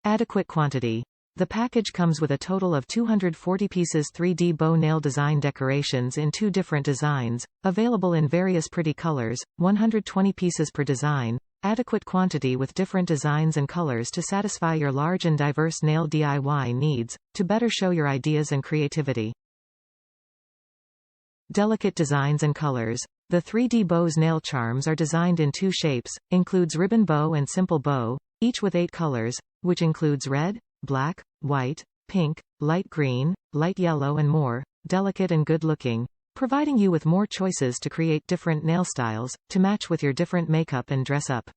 Adequate quantity. The package comes with a total of 240 pieces 3D bow nail design decorations in 2 different designs, available in various pretty colors, 120 pieces per design. Adequate quantity with different designs and colors to satisfy your large and diverse nail DIY needs, to better show your ideas and creativity. Delicate designs and colors. The 3D bows nail charms are designed in 2 shapes, includes ribbon bow and simple bow, each with 8 colors, which includes red, black, white, pink, light green, light yellow and more, delicate and good looking, providing you with more choices to create different nail styles, to match with your different makeup and dress up.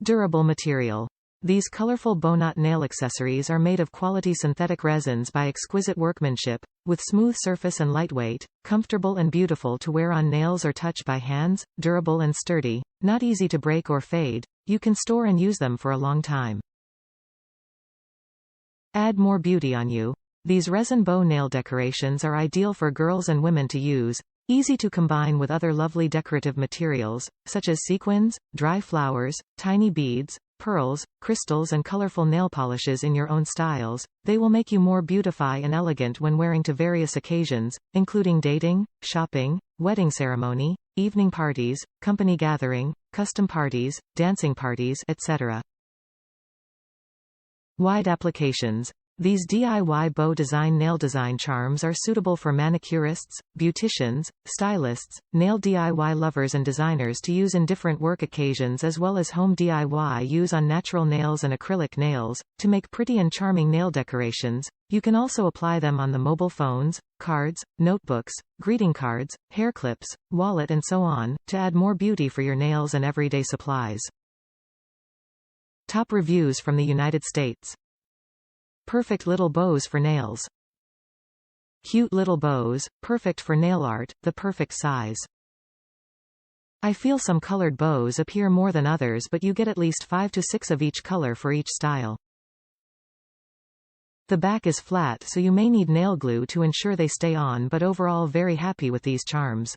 Durable material. These colorful bowknot nail accessories are made of quality synthetic resins by exquisite workmanship, with smooth surface and lightweight, comfortable and beautiful to wear on nails or touch by hands, durable and sturdy, not easy to break or fade, you can store and use them for a long time. Add more beauty on you. These resin bow nail decorations are ideal for girls and women to use, easy to combine with other lovely decorative materials, such as sequins, dry flowers, tiny beads, pearls, crystals and colorful nail polishes in your own styles. They will make you more beautify and elegant when wearing to various occasions, including dating, shopping, wedding ceremony, evening parties, company gathering, custom parties, dancing parties, etc. Wide applications. These DIY bow design nail design charms are suitable for manicurists, beauticians, stylists, nail DIY lovers and designers to use in different work occasions as well as home DIY use on natural nails and acrylic nails, to make pretty and charming nail decorations. You can also apply them on the mobile phones, cards, notebooks, greeting cards, hair clips, wallet and so on, to add more beauty for your nails and everyday supplies. Top reviews from the United States. Perfect little bows for nails. Cute little bows, perfect for nail art, the perfect size. I feel some colored bows appear more than others, but you get at least 5 to 6 of each color for each style. The back is flat so you may need nail glue to ensure they stay on, but overall very happy with these charms.